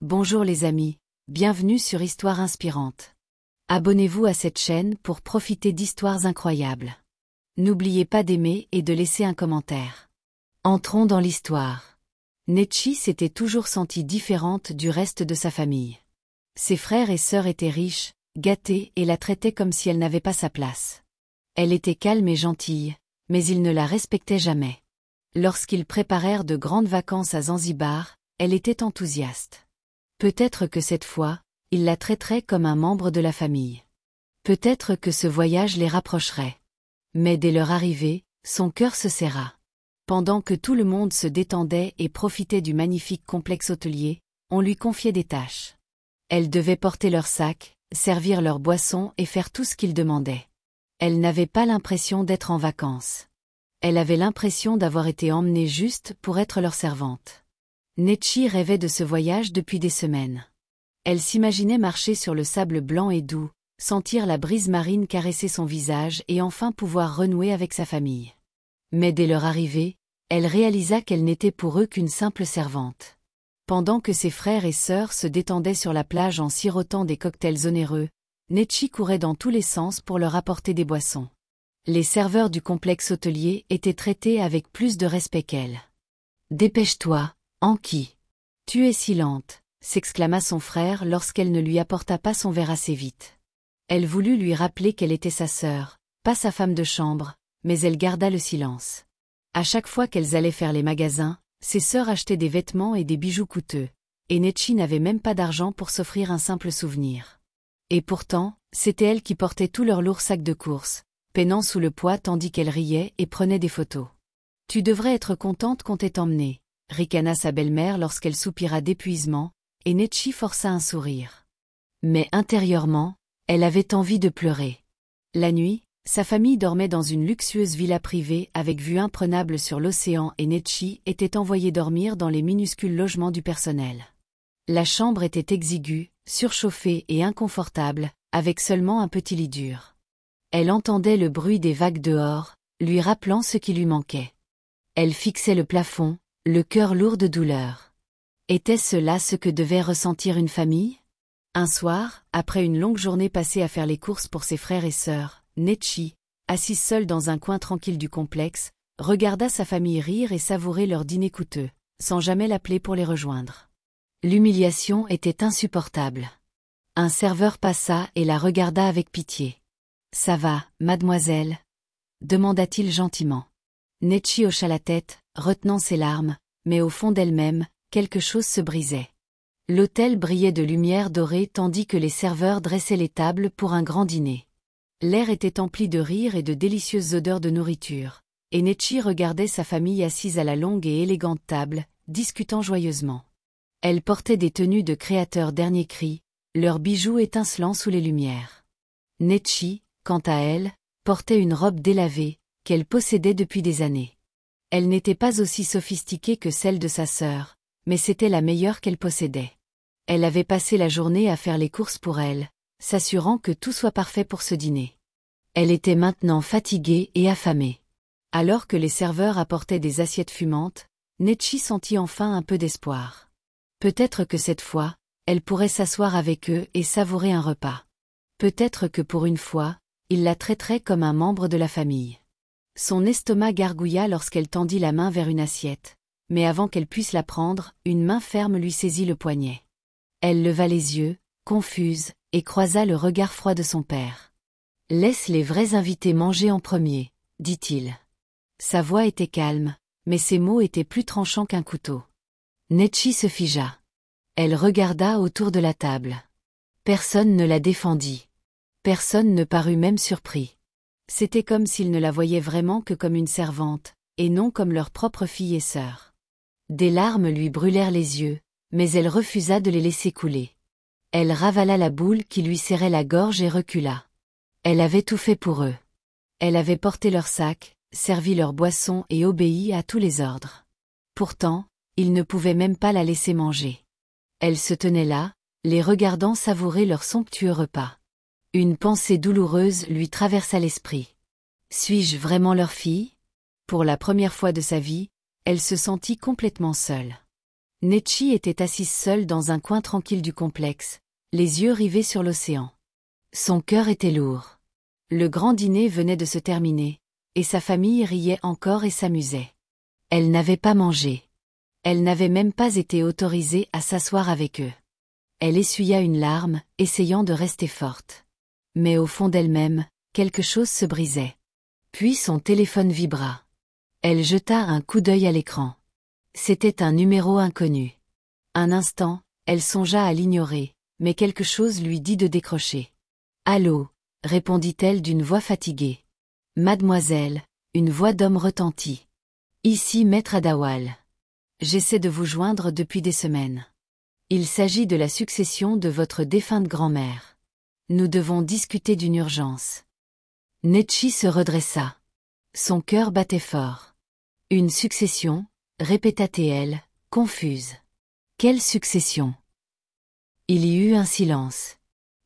Bonjour les amis, bienvenue sur Histoire Inspirante. Abonnez-vous à cette chaîne pour profiter d'histoires incroyables. N'oubliez pas d'aimer et de laisser un commentaire. Entrons dans l'histoire. Nechi s'était toujours sentie différente du reste de sa famille. Ses frères et sœurs étaient riches, gâtés et la traitaient comme si elle n'avait pas sa place. Elle était calme et gentille, mais ils ne la respectaient jamais. Lorsqu'ils préparèrent de grandes vacances à Zanzibar, elle était enthousiaste. Peut-être que cette fois, il la traiterait comme un membre de la famille. Peut-être que ce voyage les rapprocherait. Mais dès leur arrivée, son cœur se serra. Pendant que tout le monde se détendait et profitait du magnifique complexe hôtelier, on lui confiait des tâches. Elle devait porter leurs sacs, servir leurs boissons et faire tout ce qu'ils demandaient. Elle n'avait pas l'impression d'être en vacances. Elle avait l'impression d'avoir été emmenée juste pour être leur servante. Nechi rêvait de ce voyage depuis des semaines. Elle s'imaginait marcher sur le sable blanc et doux, sentir la brise marine caresser son visage et enfin pouvoir renouer avec sa famille. Mais dès leur arrivée, elle réalisa qu'elle n'était pour eux qu'une simple servante. Pendant que ses frères et sœurs se détendaient sur la plage en sirotant des cocktails onéreux, Nechi courait dans tous les sens pour leur apporter des boissons. Les serveurs du complexe hôtelier étaient traités avec plus de respect qu'elle. « Dépêche-toi, Anki. Tu es si lente », s'exclama son frère lorsqu'elle ne lui apporta pas son verre assez vite. Elle voulut lui rappeler qu'elle était sa sœur, pas sa femme de chambre, mais elle garda le silence. À chaque fois qu'elles allaient faire les magasins, ses sœurs achetaient des vêtements et des bijoux coûteux, et Nechi n'avait même pas d'argent pour s'offrir un simple souvenir. Et pourtant, c'était elle qui portait tous leurs lourds sacs de course, peinant sous le poids tandis qu'elle riait et prenait des photos. « Tu devrais être contente qu'on t'ait emmenée », ricana sa belle-mère lorsqu'elle soupira d'épuisement, et Nechi força un sourire. Mais intérieurement, elle avait envie de pleurer. La nuit, sa famille dormait dans une luxueuse villa privée avec vue imprenable sur l'océan et Nechi était envoyée dormir dans les minuscules logements du personnel. La chambre était exiguë, surchauffée et inconfortable, avec seulement un petit lit dur. Elle entendait le bruit des vagues dehors, lui rappelant ce qui lui manquait. Elle fixait le plafond, le cœur lourd de douleur. Était-ce là ce que devait ressentir une famille? Un soir, après une longue journée passée à faire les courses pour ses frères et sœurs, Nechi, assise seule dans un coin tranquille du complexe, regarda sa famille rire et savourer leur dîner coûteux, sans jamais l'appeler pour les rejoindre. L'humiliation était insupportable. Un serveur passa et la regarda avec pitié. « Ça va, mademoiselle ?» demanda-t-il gentiment. Nechi hocha la tête, retenant ses larmes, mais au fond d'elle-même, quelque chose se brisait. L'hôtel brillait de lumière dorée tandis que les serveurs dressaient les tables pour un grand dîner. L'air était empli de rires et de délicieuses odeurs de nourriture, et Nechi regardait sa famille assise à la longue et élégante table, discutant joyeusement. Elle portait des tenues de créateurs dernier cri, leurs bijoux étincelant sous les lumières. Nechi, quant à elle, portait une robe délavée, qu'elle possédait depuis des années. Elle n'était pas aussi sophistiquée que celle de sa sœur, mais c'était la meilleure qu'elle possédait. Elle avait passé la journée à faire les courses pour elle, s'assurant que tout soit parfait pour ce dîner. Elle était maintenant fatiguée et affamée. Alors que les serveurs apportaient des assiettes fumantes, Nechi sentit enfin un peu d'espoir. Peut-être que cette fois, elle pourrait s'asseoir avec eux et savourer un repas. Peut-être que pour une fois, il la traiterait comme un membre de la famille. Son estomac gargouilla lorsqu'elle tendit la main vers une assiette, mais avant qu'elle puisse la prendre, une main ferme lui saisit le poignet. Elle leva les yeux, confuse, et croisa le regard froid de son père. « Laisse les vrais invités manger en premier, » dit-il. Sa voix était calme, mais ses mots étaient plus tranchants qu'un couteau. Nechi se figea. Elle regarda autour de la table. Personne ne la défendit. Personne ne parut même surpris. C'était comme s'ils ne la voyaient vraiment que comme une servante, et non comme leur propre fille et sœur. Des larmes lui brûlèrent les yeux, mais elle refusa de les laisser couler. Elle ravala la boule qui lui serrait la gorge et recula. Elle avait tout fait pour eux. Elle avait porté leurs sacs, servi leurs boissons et obéi à tous les ordres. Pourtant, ils ne pouvaient même pas la laisser manger. Elle se tenait là, les regardant savourer leur somptueux repas. Une pensée douloureuse lui traversa l'esprit. Suis-je vraiment leur fille? Pour la première fois de sa vie, elle se sentit complètement seule. Nechi était assise seule dans un coin tranquille du complexe, les yeux rivés sur l'océan. Son cœur était lourd. Le grand dîner venait de se terminer, et sa famille riait encore et s'amusait. Elle n'avait pas mangé. Elle n'avait même pas été autorisée à s'asseoir avec eux. Elle essuya une larme, essayant de rester forte. Mais au fond d'elle-même, quelque chose se brisait. Puis son téléphone vibra. Elle jeta un coup d'œil à l'écran. C'était un numéro inconnu. Un instant, elle songea à l'ignorer, mais quelque chose lui dit de décrocher. « Allô » répondit-elle d'une voix fatiguée. « Mademoiselle » une voix d'homme retentit. « Ici Maître Adawal. J'essaie de vous joindre depuis des semaines. Il s'agit de la succession de votre défunte grand-mère. Nous devons discuter d'une urgence. » Nechi se redressa. Son cœur battait fort. « Une succession » répéta-t-elle, confuse. « Quelle succession ?» Il y eut un silence.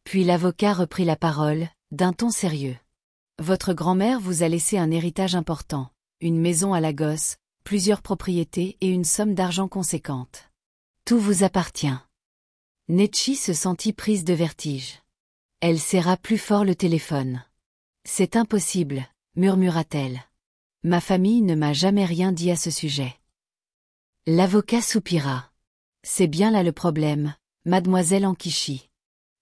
Puis l'avocat reprit la parole, d'un ton sérieux. « Votre grand-mère vous a laissé un héritage important, une maison à Lagos, plusieurs propriétés et une somme d'argent conséquente. Tout vous appartient. » Nechi se sentit prise de vertige. Elle serra plus fort le téléphone. « C'est impossible, » murmura-t-elle. « Ma famille ne m'a jamais rien dit à ce sujet. » L'avocat soupira. « C'est bien là le problème, mademoiselle Ankichi.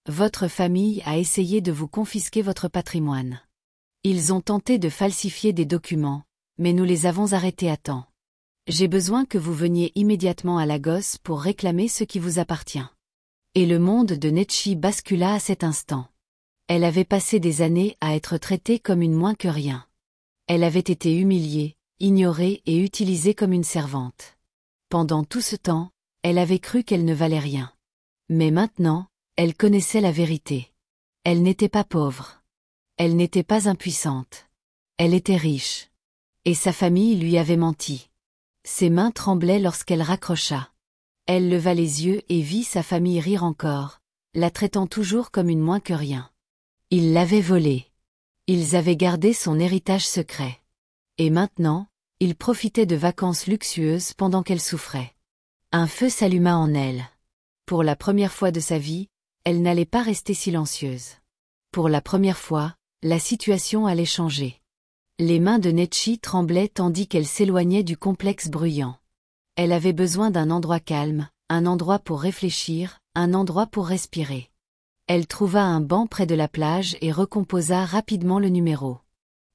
Votre famille a essayé de vous confisquer votre patrimoine. Ils ont tenté de falsifier des documents, mais nous les avons arrêtés à temps. J'ai besoin que vous veniez immédiatement à Lagos pour réclamer ce qui vous appartient. » Et le monde de Nechi bascula à cet instant. Elle avait passé des années à être traitée comme une moins que rien. Elle avait été humiliée, ignorée et utilisée comme une servante. Pendant tout ce temps, elle avait cru qu'elle ne valait rien. Mais maintenant, elle connaissait la vérité. Elle n'était pas pauvre. Elle n'était pas impuissante. Elle était riche. Et sa famille lui avait menti. Ses mains tremblaient lorsqu'elle raccrocha. Elle leva les yeux et vit sa famille rire encore, la traitant toujours comme une moins que rien. Ils l'avaient volée. Ils avaient gardé son héritage secret. Et maintenant, ils profitaient de vacances luxueuses pendant qu'elle souffrait. Un feu s'alluma en elle. Pour la première fois de sa vie, elle n'allait pas rester silencieuse. Pour la première fois, la situation allait changer. Les mains de Nechi tremblaient tandis qu'elle s'éloignait du complexe bruyant. Elle avait besoin d'un endroit calme, un endroit pour réfléchir, un endroit pour respirer. Elle trouva un banc près de la plage et recomposa rapidement le numéro.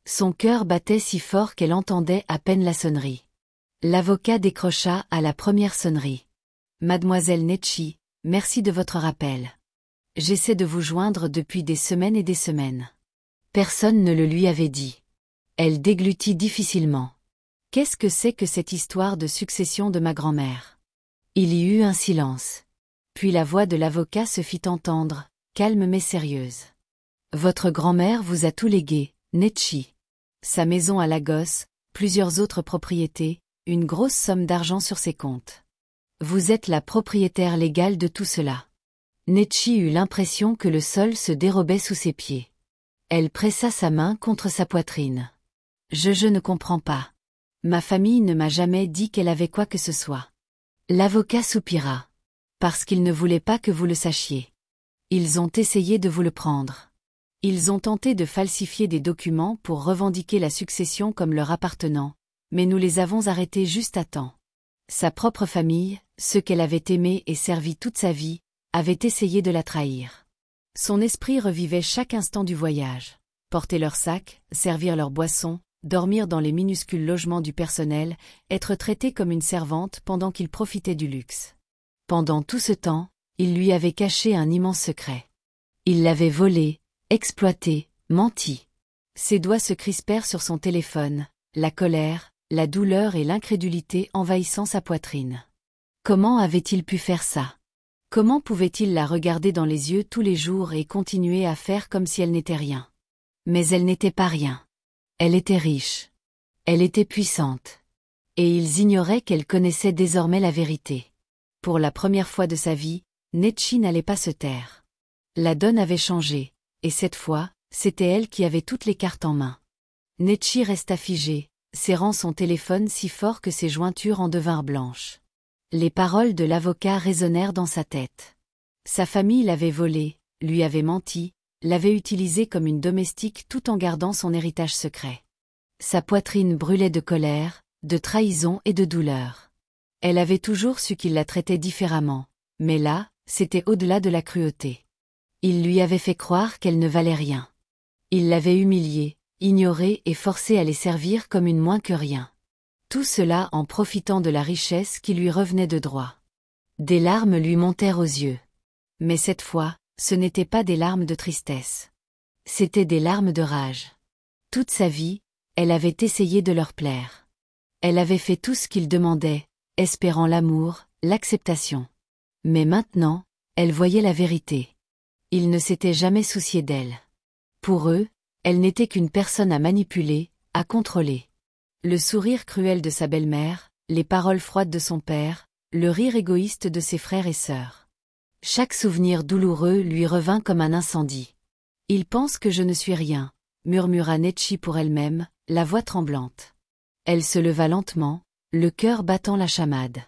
Son cœur battait si fort qu'elle entendait à peine la sonnerie. L'avocat décrocha à la première sonnerie. « Mademoiselle Nechi, merci de votre rappel. J'essaie de vous joindre depuis des semaines et des semaines. » Personne ne le lui avait dit. Elle déglutit difficilement. « Qu'est-ce que c'est que cette histoire de succession de ma grand-mère ?» Il y eut un silence. Puis la voix de l'avocat se fit entendre, calme mais sérieuse. « Votre grand-mère vous a tout légué, Nechi. Sa maison à Lagos, plusieurs autres propriétés, une grosse somme d'argent sur ses comptes. Vous êtes la propriétaire légale de tout cela. » Nechi eut l'impression que le sol se dérobait sous ses pieds. Elle pressa sa main contre sa poitrine. « Je ne comprends pas. Ma famille ne m'a jamais dit qu'elle avait quoi que ce soit. » L'avocat soupira. « Parce qu'ils ne voulaient pas que vous le sachiez. Ils ont essayé de vous le prendre. Ils ont tenté de falsifier des documents pour revendiquer la succession comme leur appartenant, mais nous les avons arrêtés juste à temps. Sa propre famille, ceux qu'elle avait aimés et servis toute sa vie, avaient essayé de la trahir. Son esprit revivait chaque instant du voyage. Porter leurs sacs, servir leurs boissons, dormir dans les minuscules logements du personnel, être traitée comme une servante pendant qu'il profitait du luxe. Pendant tout ce temps, il lui avait caché un immense secret. Il l'avait volé, exploité, menti. Ses doigts se crispèrent sur son téléphone, la colère, la douleur et l'incrédulité envahissant sa poitrine. Comment avait-il pu faire ça? Comment pouvait-il la regarder dans les yeux tous les jours et continuer à faire comme si elle n'était rien? Mais elle n'était pas rien. Elle était riche. Elle était puissante. Et ils ignoraient qu'elle connaissait désormais la vérité. Pour la première fois de sa vie, Nechi n'allait pas se taire. La donne avait changé, et cette fois, c'était elle qui avait toutes les cartes en main. Nechi resta figée, serrant son téléphone si fort que ses jointures en devinrent blanches. Les paroles de l'avocat résonnèrent dans sa tête. Sa famille l'avait volé, lui avait menti, l'avait utilisé comme une domestique tout en gardant son héritage secret. Sa poitrine brûlait de colère, de trahison et de douleur. Elle avait toujours su qu'il la traitait différemment, mais là, c'était au-delà de la cruauté. Il lui avait fait croire qu'elle ne valait rien. Il l'avait humiliée, ignorée et forcée à les servir comme une moins que rien. Tout cela en profitant de la richesse qui lui revenait de droit. Des larmes lui montèrent aux yeux. Mais cette fois, ce n'étaient pas des larmes de tristesse. C'étaient des larmes de rage. Toute sa vie, elle avait essayé de leur plaire. Elle avait fait tout ce qu'ils demandaient, espérant l'amour, l'acceptation. Mais maintenant, elle voyait la vérité. Ils ne s'étaient jamais souciés d'elle. Pour eux, elle n'était qu'une personne à manipuler, à contrôler. Le sourire cruel de sa belle-mère, les paroles froides de son père, le rire égoïste de ses frères et sœurs. Chaque souvenir douloureux lui revint comme un incendie. « Il pense que je ne suis rien », murmura Nechi pour elle-même, la voix tremblante. Elle se leva lentement, le cœur battant la chamade.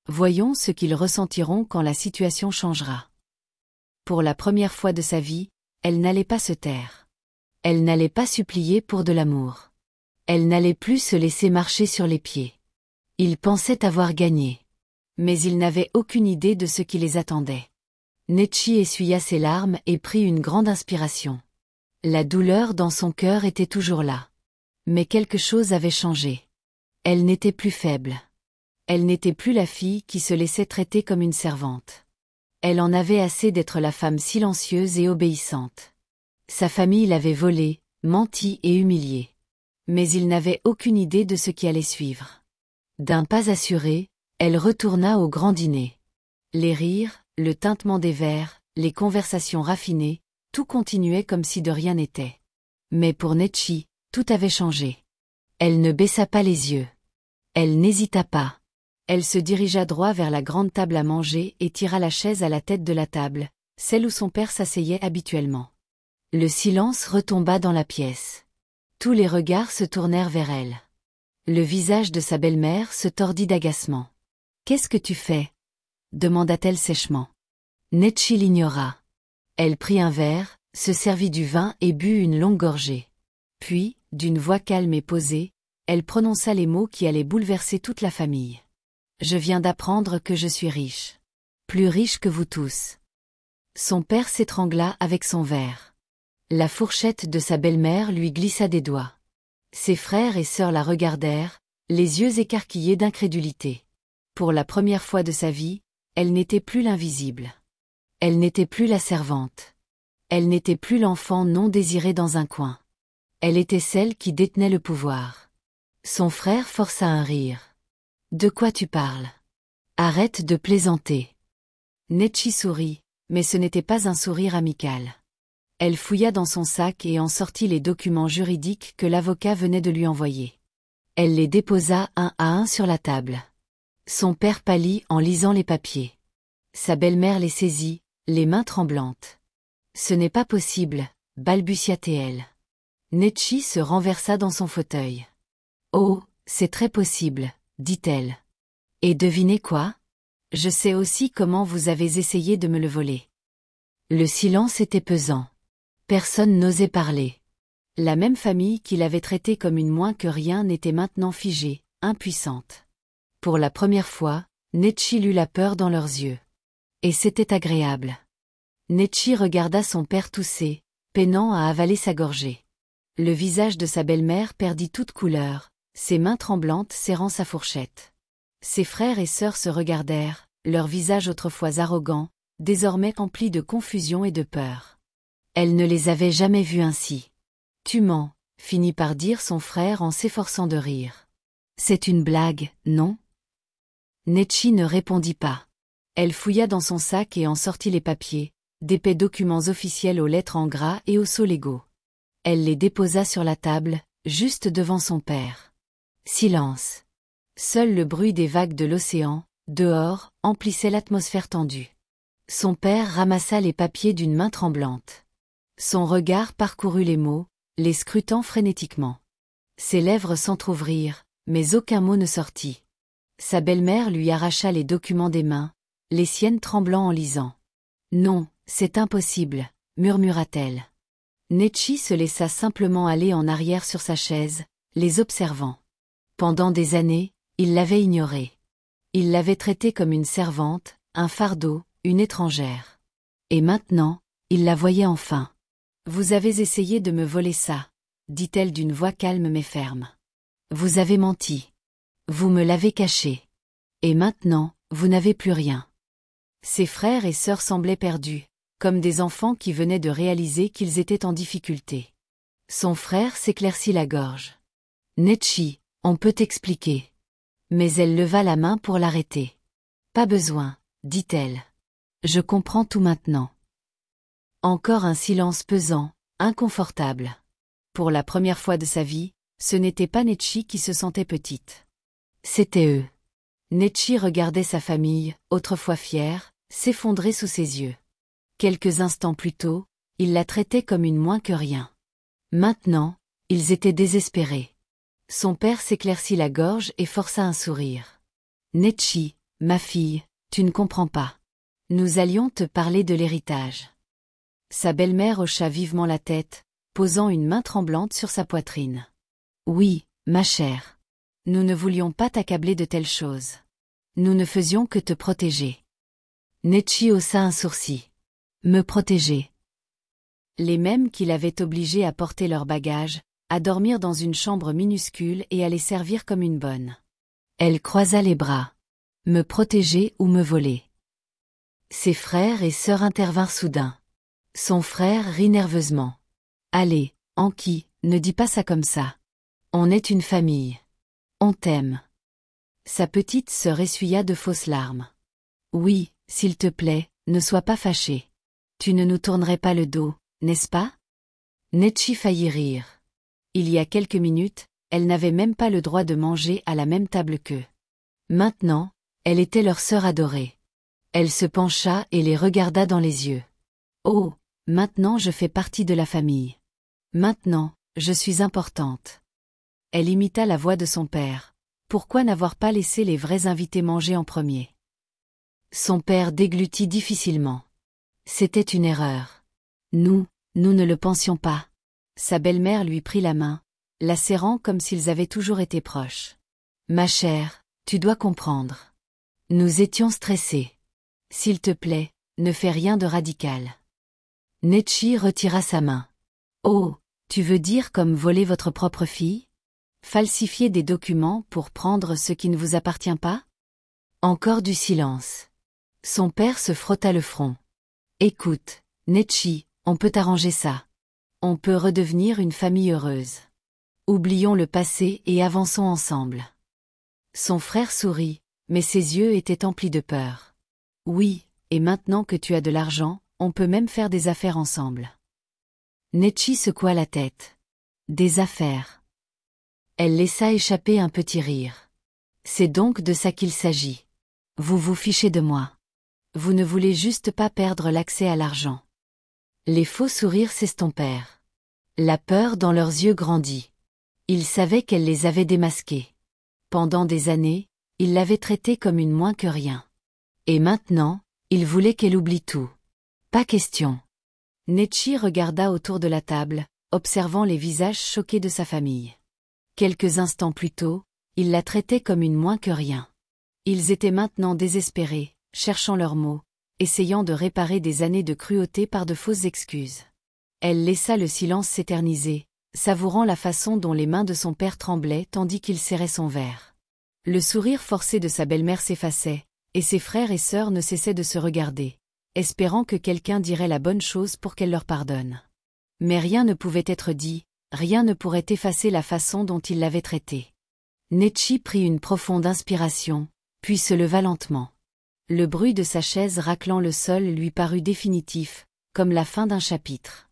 Voyons ce qu'ils ressentiront quand la situation changera. Pour la première fois de sa vie, elle n'allait pas se taire. Elle n'allait pas supplier pour de l'amour. Elle n'allait plus se laisser marcher sur les pieds. Il pensait avoir gagné. Mais il n'avait aucune idée de ce qui les attendait. Nechi essuya ses larmes et prit une grande inspiration. La douleur dans son cœur était toujours là. Mais quelque chose avait changé. Elle n'était plus faible. Elle n'était plus la fille qui se laissait traiter comme une servante. Elle en avait assez d'être la femme silencieuse et obéissante. Sa famille l'avait volée, menti et humiliée. Mais il n'avait aucune idée de ce qui allait suivre. D'un pas assuré, elle retourna au grand dîner. Les rires, le tintement des verres, les conversations raffinées, tout continuait comme si de rien n'était. Mais pour Nechi, tout avait changé. Elle ne baissa pas les yeux. Elle n'hésita pas. Elle se dirigea droit vers la grande table à manger et tira la chaise à la tête de la table, celle où son père s'asseyait habituellement. Le silence retomba dans la pièce. Tous les regards se tournèrent vers elle. Le visage de sa belle-mère se tordit d'agacement. « Qu'est-ce que tu fais ?» demanda-t-elle sèchement. Nechi l'ignora. Elle prit un verre, se servit du vin et but une longue gorgée. Puis, d'une voix calme et posée, elle prononça les mots qui allaient bouleverser toute la famille. « Je viens d'apprendre que je suis riche. Plus riche que vous tous. » Son père s'étrangla avec son verre. La fourchette de sa belle-mère lui glissa des doigts. Ses frères et sœurs la regardèrent, les yeux écarquillés d'incrédulité. Pour la première fois de sa vie, elle n'était plus l'invisible. Elle n'était plus la servante. Elle n'était plus l'enfant non désiré dans un coin. Elle était celle qui détenait le pouvoir. Son frère força un rire. « De quoi tu parles ? Arrête de plaisanter. » Nechi sourit, mais ce n'était pas un sourire amical. Elle fouilla dans son sac et en sortit les documents juridiques que l'avocat venait de lui envoyer. Elle les déposa un à un sur la table. Son père pâlit en lisant les papiers. Sa belle-mère les saisit, les mains tremblantes. « Ce n'est pas possible, » balbutia-t-elle. Nechi se renversa dans son fauteuil. « Oh, c'est très possible, » dit-elle. « Et devinez quoi ? Je sais aussi comment vous avez essayé de me le voler. » Le silence était pesant. Personne n'osait parler. La même famille qui l'avait traitée comme une moins que rien n'était maintenant figée, impuissante. Pour la première fois, Nechi lut la peur dans leurs yeux. Et c'était agréable. Nechi regarda son père tousser, peinant à avaler sa gorgée. Le visage de sa belle-mère perdit toute couleur, ses mains tremblantes serrant sa fourchette. Ses frères et sœurs se regardèrent, leurs visages autrefois arrogants, désormais emplis de confusion et de peur. Elle ne les avait jamais vus ainsi. « Tu mens », finit par dire son frère en s'efforçant de rire. « C'est une blague, non ?» Nechi ne répondit pas. Elle fouilla dans son sac et en sortit les papiers, d'épais documents officiels aux lettres en gras et aux sceaux légaux. Elle les déposa sur la table, juste devant son père. Silence. Seul le bruit des vagues de l'océan, dehors, emplissait l'atmosphère tendue. Son père ramassa les papiers d'une main tremblante. Son regard parcourut les mots, les scrutant frénétiquement. Ses lèvres s'entr'ouvrirent, mais aucun mot ne sortit. Sa belle-mère lui arracha les documents des mains, les siennes tremblant en lisant. Non, c'est impossible, murmura-t-elle. Nechi se laissa simplement aller en arrière sur sa chaise, les observant. Pendant des années, il l'avait ignorée. Il l'avait traitée comme une servante, un fardeau, une étrangère. Et maintenant, il la voyait enfin. « Vous avez essayé de me voler ça, » dit-elle d'une voix calme mais ferme. « Vous avez menti. Vous me l'avez caché. Et maintenant, vous n'avez plus rien. » Ses frères et sœurs semblaient perdus, comme des enfants qui venaient de réaliser qu'ils étaient en difficulté. Son frère s'éclaircit la gorge. « Nechi, on peut t'expliquer. » Mais elle leva la main pour l'arrêter. « Pas besoin, » dit-elle. « Je comprends tout maintenant. » Encore un silence pesant, inconfortable. Pour la première fois de sa vie, ce n'était pas Nechi qui se sentait petite. C'était eux. Nechi regardait sa famille, autrefois fière, s'effondrer sous ses yeux. Quelques instants plus tôt, il la traitait comme une moins que rien. Maintenant, ils étaient désespérés. Son père s'éclaircit la gorge et força un sourire. « Nechi, ma fille, tu ne comprends pas. Nous allions te parler de l'héritage. » Sa belle-mère hocha vivement la tête, posant une main tremblante sur sa poitrine. « Oui, ma chère. Nous ne voulions pas t'accabler de telles choses. Nous ne faisions que te protéger. » Nechi haussa un sourcil. « Me protéger. » Les mêmes qui l'avaient obligé à porter leurs bagages, à dormir dans une chambre minuscule et à les servir comme une bonne. Elle croisa les bras. « Me protéger ou me voler. » Ses frères et sœurs intervinrent soudain. Son frère rit nerveusement. « Allez, Anki, ne dis pas ça comme ça. On est une famille. On t'aime. » Sa petite sœur essuya de fausses larmes. « Oui, s'il te plaît, ne sois pas fâché. Tu ne nous tournerais pas le dos, n'est-ce pas ?» Nechi faillit rire. Il y a quelques minutes, elle n'avait même pas le droit de manger à la même table qu'eux. Maintenant, elle était leur sœur adorée. Elle se pencha et les regarda dans les yeux. « Oh, maintenant je fais partie de la famille. Maintenant, je suis importante. » Elle imita la voix de son père. Pourquoi n'avoir pas laissé les vrais invités manger en premier? Son père déglutit difficilement. C'était une erreur. Nous ne le pensions pas. Sa belle-mère lui prit la main, la serrant comme s'ils avaient toujours été proches. Ma chère, tu dois comprendre. Nous étions stressés. S'il te plaît, ne fais rien de radical. Nechi retira sa main. Oh, tu veux dire comme voler votre propre fille? Falsifier des documents pour prendre ce qui ne vous appartient pas? Encore du silence. Son père se frotta le front. Écoute, Nechi, on peut arranger ça. On peut redevenir une famille heureuse. Oublions le passé et avançons ensemble. Son frère sourit, mais ses yeux étaient emplis de peur. Oui, et maintenant que tu as de l'argent, on peut même faire des affaires ensemble. Nechi secoua la tête. Des affaires. Elle laissa échapper un petit rire. C'est donc de ça qu'il s'agit. Vous vous fichez de moi. Vous ne voulez juste pas perdre l'accès à l'argent. Les faux sourires s'estompèrent. La peur dans leurs yeux grandit. Ils savaient qu'elle les avait démasqués. Pendant des années, ils l'avaient traitée comme une moins que rien. Et maintenant, ils voulaient qu'elle oublie tout. Pas question. Nechi regarda autour de la table, observant les visages choqués de sa famille. Quelques instants plus tôt, il la traitait comme une moins que rien. Ils étaient maintenant désespérés, cherchant leurs mots, essayant de réparer des années de cruauté par de fausses excuses. Elle laissa le silence s'éterniser, savourant la façon dont les mains de son père tremblaient tandis qu'il serrait son verre. Le sourire forcé de sa belle-mère s'effaçait, et ses frères et sœurs ne cessaient de se regarder, espérant que quelqu'un dirait la bonne chose pour qu'elle leur pardonne. Mais rien ne pouvait être dit, rien ne pourrait effacer la façon dont il l'avait traitée. Nechi prit une profonde inspiration, puis se leva lentement. Le bruit de sa chaise raclant le sol lui parut définitif, comme la fin d'un chapitre.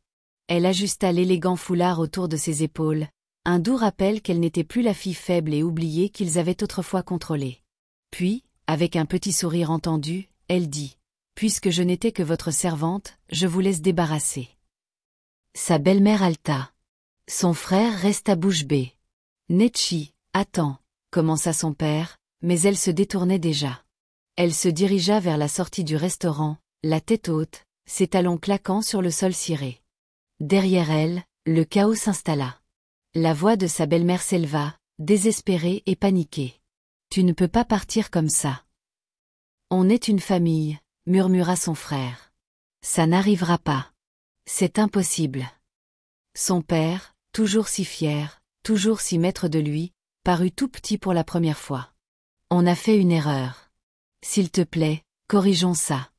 Elle ajusta l'élégant foulard autour de ses épaules, un doux rappel qu'elle n'était plus la fille faible et oubliée qu'ils avaient autrefois contrôlée. Puis, avec un petit sourire entendu, elle dit « Puisque je n'étais que votre servante, je vous laisse débarrasser. » Sa belle-mère haleta. Son frère resta bouche bée. « Nechi, attends » commença son père, mais elle se détournait déjà. Elle se dirigea vers la sortie du restaurant, la tête haute, ses talons claquant sur le sol ciré. Derrière elle, le chaos s'installa. La voix de sa belle-mère s'éleva, désespérée et paniquée. « Tu ne peux pas partir comme ça. On est une famille, » murmura son frère. « Ça n'arrivera pas. C'est impossible. » Son père, toujours si fier, toujours si maître de lui, parut tout petit pour la première fois. « On a fait une erreur. S'il te plaît, corrigeons ça. »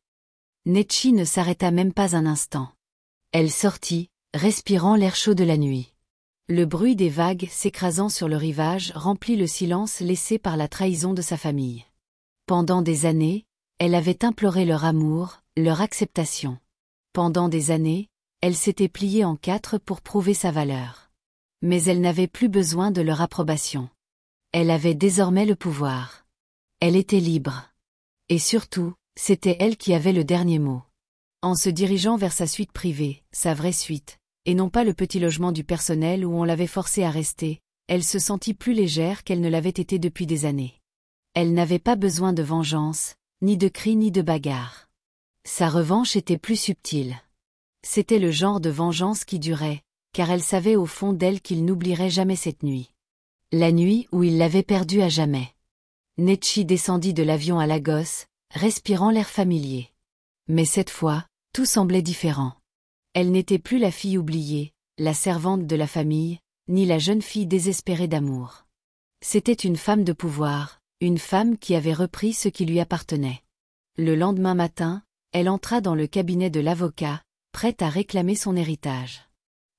Nechi ne s'arrêta même pas un instant. Elle sortit, respirant l'air chaud de la nuit. Le bruit des vagues s'écrasant sur le rivage remplit le silence laissé par la trahison de sa famille. Pendant des années, elle avait imploré leur amour, leur acceptation. Pendant des années, elle s'était pliée en quatre pour prouver sa valeur. Mais elle n'avait plus besoin de leur approbation. Elle avait désormais le pouvoir. Elle était libre. Et surtout, c'était elle qui avait le dernier mot. En se dirigeant vers sa suite privée, sa vraie suite, et non pas le petit logement du personnel où on l'avait forcée à rester, elle se sentit plus légère qu'elle ne l'avait été depuis des années. Elle n'avait pas besoin de vengeance, ni de cris ni de bagarre. Sa revanche était plus subtile. C'était le genre de vengeance qui durait, car elle savait au fond d'elle qu'il n'oublierait jamais cette nuit. La nuit où il l'avait perdue à jamais. Nechi descendit de l'avion à Lagos, respirant l'air familier. Mais cette fois, tout semblait différent. Elle n'était plus la fille oubliée, la servante de la famille, ni la jeune fille désespérée d'amour. C'était une femme de pouvoir, une femme qui avait repris ce qui lui appartenait. Le lendemain matin, elle entra dans le cabinet de l'avocat, prête à réclamer son héritage.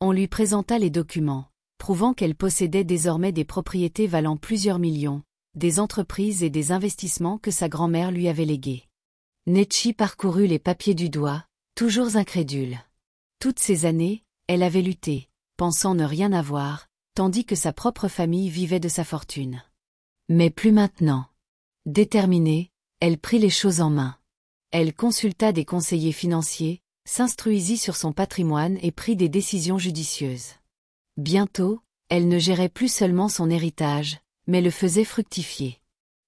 On lui présenta les documents, prouvant qu'elle possédait désormais des propriétés valant plusieurs millions, des entreprises et des investissements que sa grand-mère lui avait légués. Nechi parcourut les papiers du doigt, toujours incrédule. Toutes ces années, elle avait lutté, pensant ne rien avoir, tandis que sa propre famille vivait de sa fortune. Mais plus maintenant. Déterminée, elle prit les choses en main. Elle consulta des conseillers financiers, s'instruisit sur son patrimoine et prit des décisions judicieuses. Bientôt, elle ne gérait plus seulement son héritage, mais le faisait fructifier.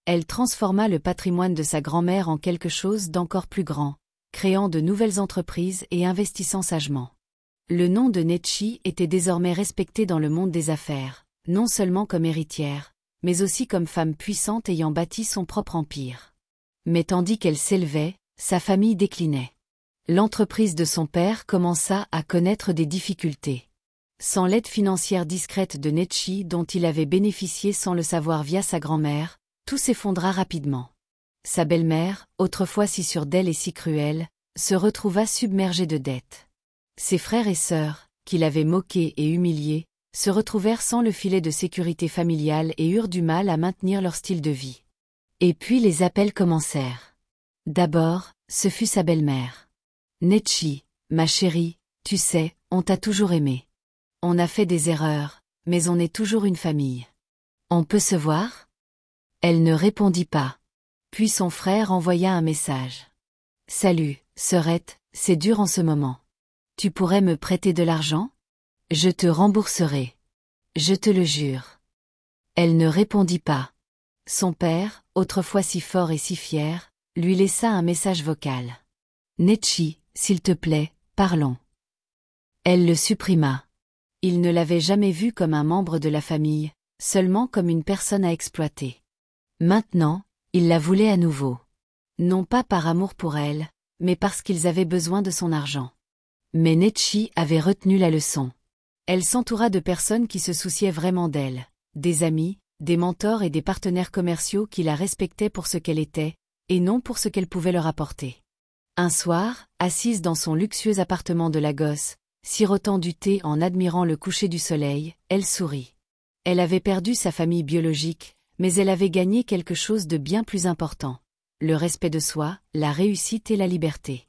Elle transforma le patrimoine de sa grand-mère en quelque chose d'encore plus grand, créant de nouvelles entreprises et investissant sagement. Le nom de Nechi était désormais respecté dans le monde des affaires, non seulement comme héritière, mais aussi comme femme puissante ayant bâti son propre empire. Mais tandis qu'elle s'élevait, sa famille déclinait. L'entreprise de son père commença à connaître des difficultés. Sans l'aide financière discrète de Nechi dont il avait bénéficié sans le savoir via sa grand-mère, tout s'effondra rapidement. Sa belle-mère, autrefois si sûre d'elle et si cruelle, se retrouva submergée de dettes. Ses frères et sœurs, qui l'avaient moquée et humiliée, se retrouvèrent sans le filet de sécurité familiale et eurent du mal à maintenir leur style de vie. Et puis les appels commencèrent. D'abord, ce fut sa belle-mère. « Nechi, ma chérie, tu sais, on t'a toujours aimé. On a fait des erreurs, mais on est toujours une famille. On peut se voir ?» Elle ne répondit pas. Puis son frère envoya un message. « Salut, sœurette, c'est dur en ce moment. Tu pourrais me prêter de l'argent ? Je te rembourserai. Je te le jure. » Elle ne répondit pas. Son père, autrefois si fort et si fier, lui laissa un message vocal. « Nechi, s'il te plaît, parlons. » Elle le supprima. Il ne l'avait jamais vue comme un membre de la famille, seulement comme une personne à exploiter. Maintenant, il la voulait à nouveau. Non pas par amour pour elle, mais parce qu'ils avaient besoin de son argent. Mais Nechi avait retenu la leçon. Elle s'entoura de personnes qui se souciaient vraiment d'elle, des amis, des mentors et des partenaires commerciaux qui la respectaient pour ce qu'elle était, et non pour ce qu'elle pouvait leur apporter. Un soir, assise dans son luxueux appartement de Lagos, sirotant du thé en admirant le coucher du soleil, elle sourit. Elle avait perdu sa famille biologique, mais elle avait gagné quelque chose de bien plus important. Le respect de soi, la réussite et la liberté.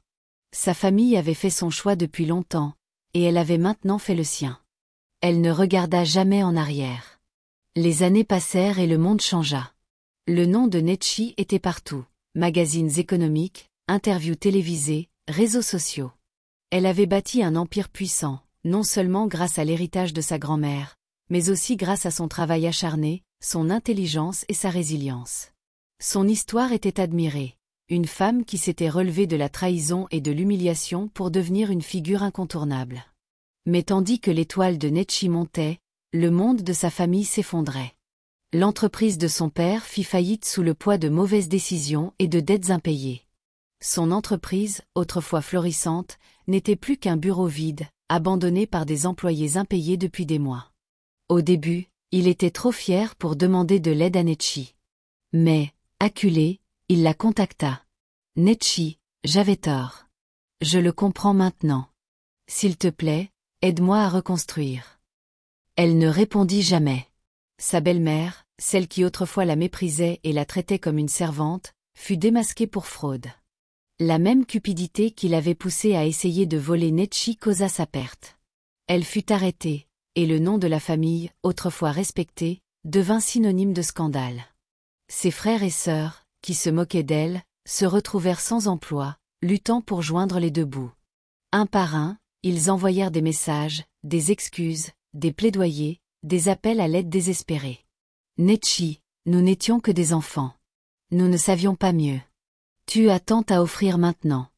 Sa famille avait fait son choix depuis longtemps, et elle avait maintenant fait le sien. Elle ne regarda jamais en arrière. Les années passèrent et le monde changea. Le nom de Nechi était partout, magazines économiques, interviews télévisées, réseaux sociaux. Elle avait bâti un empire puissant, non seulement grâce à l'héritage de sa grand-mère, mais aussi grâce à son travail acharné, son intelligence et sa résilience. Son histoire était admirée. Une femme qui s'était relevée de la trahison et de l'humiliation pour devenir une figure incontournable. Mais tandis que l'étoile de Nechi montait, le monde de sa famille s'effondrait. L'entreprise de son père fit faillite sous le poids de mauvaises décisions et de dettes impayées. Son entreprise, autrefois florissante, n'était plus qu'un bureau vide, abandonné par des employés impayés depuis des mois. Au début, il était trop fier pour demander de l'aide à Nechi. Mais, acculé, il la contacta. « Nechi, j'avais tort. Je le comprends maintenant. S'il te plaît, aide-moi à reconstruire. » Elle ne répondit jamais. Sa belle-mère, celle qui autrefois la méprisait et la traitait comme une servante, fut démasquée pour fraude. La même cupidité qui l'avait poussée à essayer de voler Nechi causa sa perte. Elle fut arrêtée, et le nom de la famille, autrefois respecté, devint synonyme de scandale. Ses frères et sœurs, qui se moquaient d'elle, se retrouvèrent sans emploi, luttant pour joindre les deux bouts. Un par un, ils envoyèrent des messages, des excuses, des plaidoyers, des appels à l'aide désespérés. « Nechi, nous n'étions que des enfants. Nous ne savions pas mieux. Tu as tant à offrir maintenant.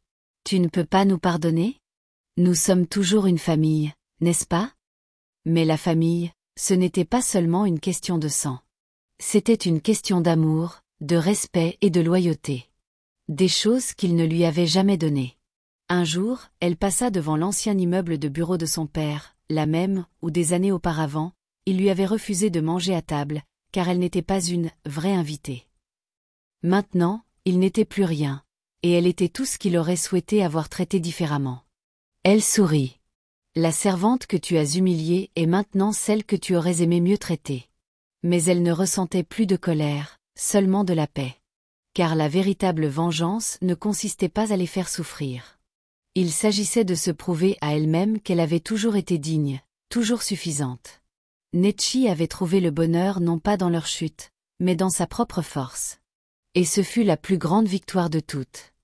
Tu ne peux pas nous pardonner? Nous sommes toujours une famille, n'est-ce pas? » Mais la famille, ce n'était pas seulement une question de sang. C'était une question d'amour, de respect et de loyauté. Des choses qu'il ne lui avait jamais données. Un jour, elle passa devant l'ancien immeuble de bureau de son père, la même où des années auparavant, il lui avait refusé de manger à table, car elle n'était pas une vraie invitée. Maintenant, il n'était plus rien, et elle était tout ce qu'il aurait souhaité avoir traité différemment. Elle sourit. La servante que tu as humiliée est maintenant celle que tu aurais aimé mieux traiter. Mais elle ne ressentait plus de colère, seulement de la paix. Car la véritable vengeance ne consistait pas à les faire souffrir. Il s'agissait de se prouver à elle-même qu'elle avait toujours été digne, toujours suffisante. Nechi avait trouvé le bonheur non pas dans leur chute, mais dans sa propre force. Et ce fut la plus grande victoire de toutes.